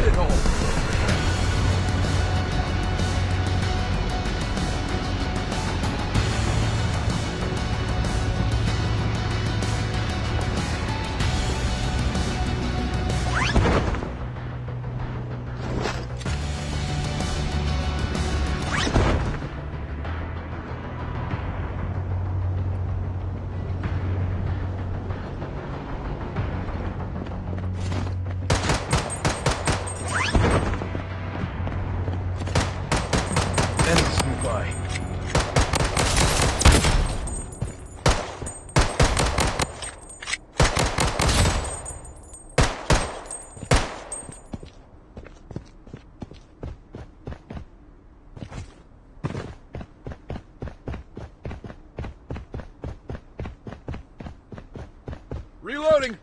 bullet hole. Enemies nearby. Reloading!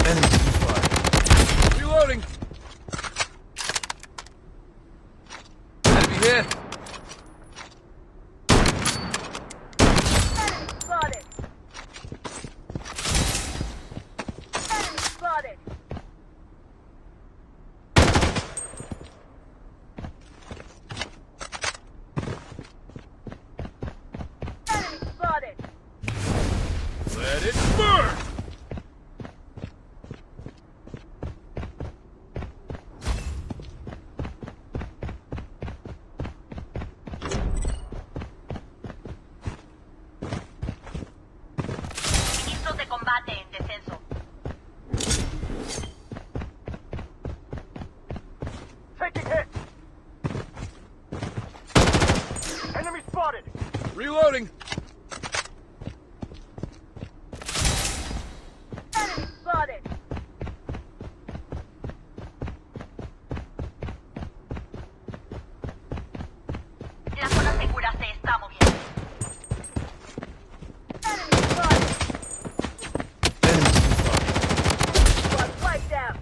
Enemies nearby. Reloading! Enemy hit! Enemy spotted! Enemy spotted! Enemy spotted! Let it burn! Ministros de combate en descenso. Taking hit! Enemy spotted! Reloading! Enemy spotted! La zona segura se está moviendo. Enemy spotted! Enemies nearby. Squad wiped out!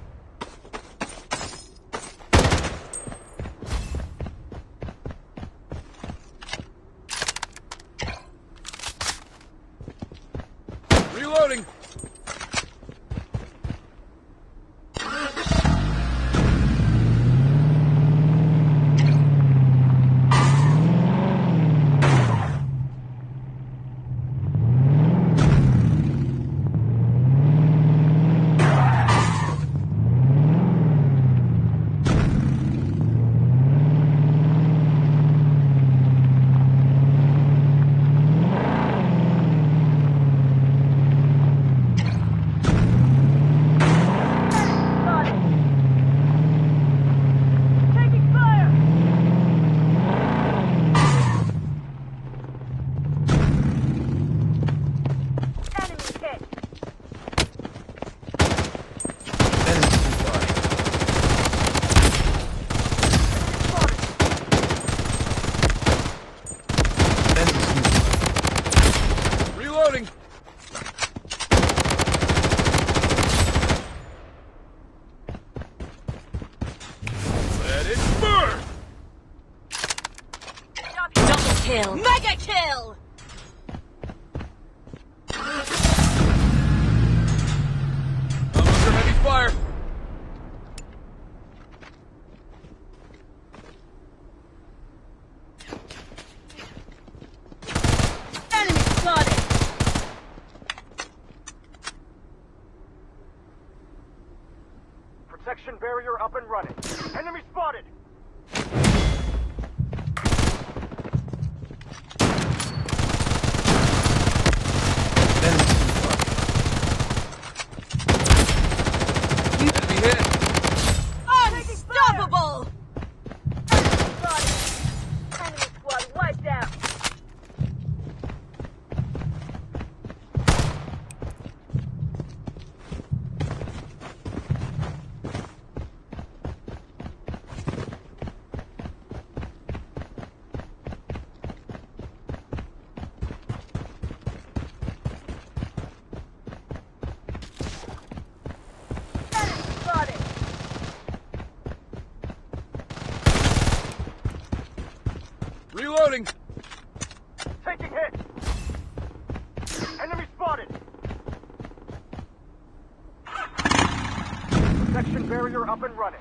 Reloading! Spotted! Taking fire! Enemy hit! Enemies nearby. Spotted! Enemies nearby. Reloading! Let it burn! Double kill. Mega kill. I'm under heavy fire! Enemy spotted! Protection barrier up and running. Enemy spotted! Enemies nearby. Enemy hit! Unstoppable. Enemy spotted! Enemy squad wiped out! Protection barrier up and running.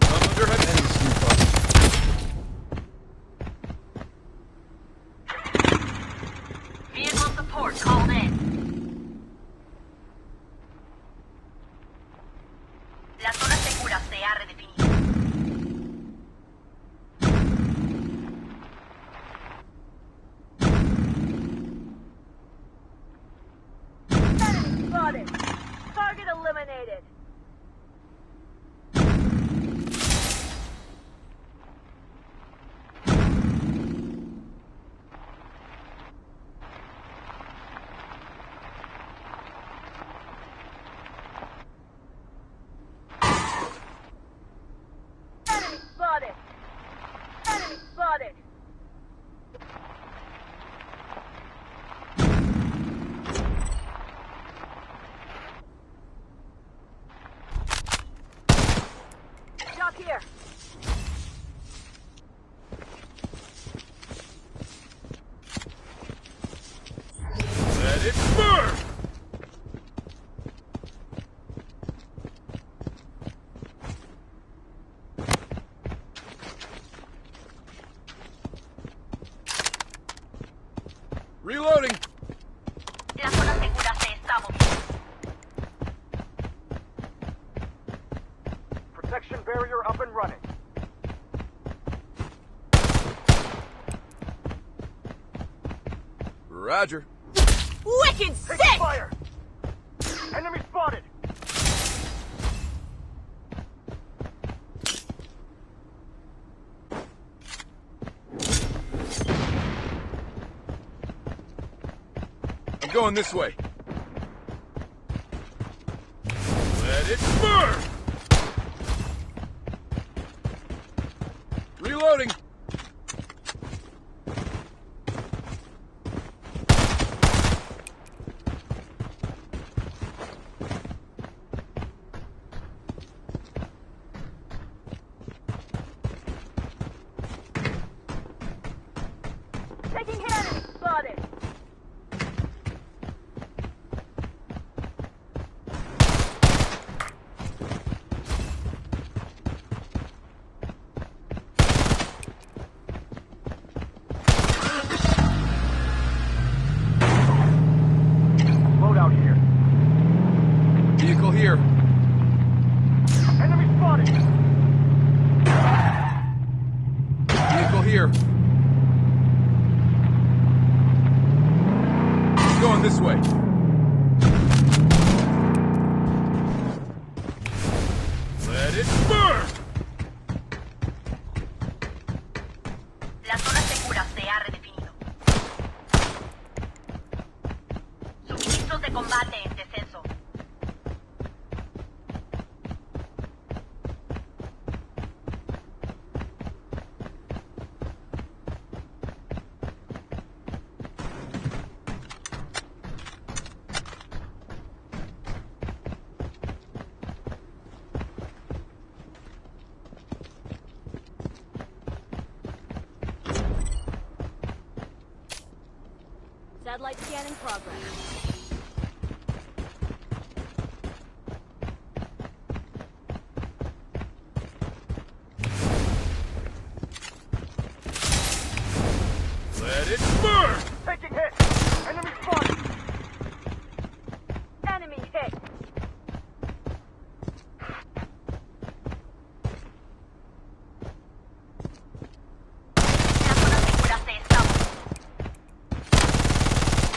I'm under heavy. Vehicle support called in. La zona segura se ha redefinido. Enemy spotted. Target eliminated. Enemy spotted. Enemy spotted. Drop here. Let it burn! Reloading! La zona segura se está moviendo. Protection barrier up and running. Roger. Wicked Take sick! fire! Enemy spotted! I'm going this way. Let it burn! Reloading! Taking hit. Enemy spotted. Loadout here. Vehicle here. Enemy spotted! Vehicle here. Going this way. Let it burn! La zona segura se ha redefinido. Suministros de combate en descenso. Satellite scan in progress. Let it burn! Taking hit! Enemy spotted! Enemy hit. La zona segura se está moviendo.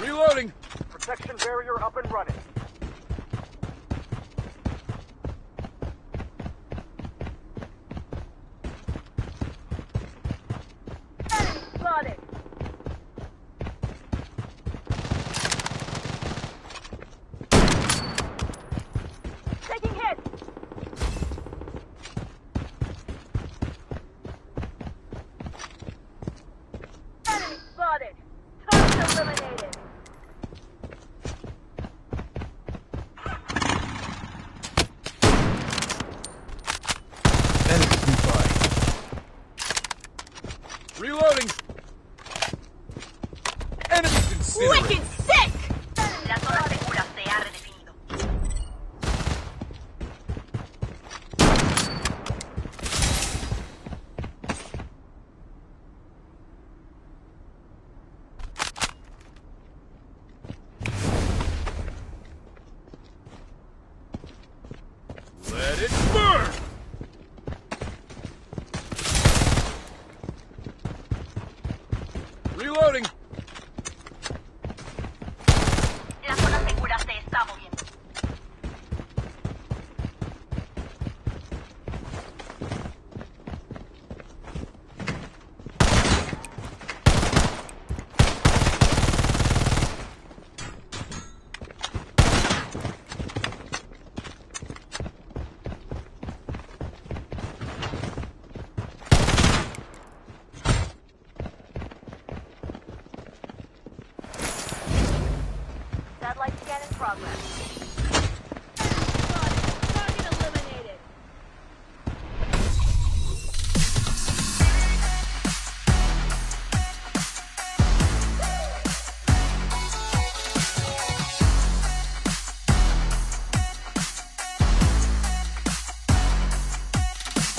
Reloading! Protection barrier up and running. Enemy spotted. Taking hit. Enemy spotted. Target eliminated. Incinerate. Wicked sick! La zona segura se ha redefinido. Let it burn! Reloading! La zona segura se está moviendo. Satellite scan in progress.